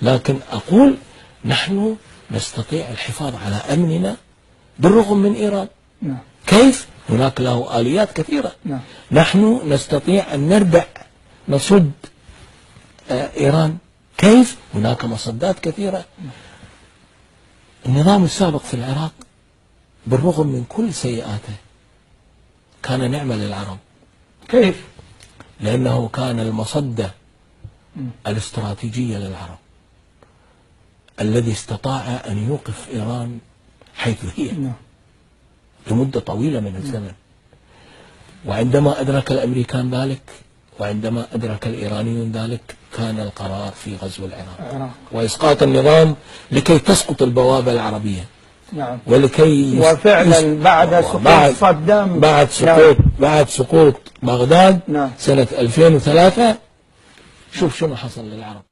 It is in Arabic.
لكن أقول نحن نستطيع الحفاظ على أمننا بالرغم من إيران. نعم. كيف؟ هناك له آليات كثيرة. نعم. نحن نستطيع أن نردع نصد إيران. كيف؟ هناك مصدات كثيرة. النظام السابق في العراق بالرغم من كل سيئاته كان نعمة للعرب. كيف؟ لأنه كان المصدة الاستراتيجية للعرب الذي استطاع أن يوقف إيران حيث هي لمدة طويلة من الزمن. وعندما أدرك الأمريكان ذلك وعندما أدرك الإيرانيون ذلك كان القرار في غزو العراق وإسقاط النظام لكي تسقط البوابة العربية. نعم. ولكي وفعلا بعد سقوط صدام، بعد سقوط بغداد نعم. سنة 2003 شوف شنو حصل للعرب.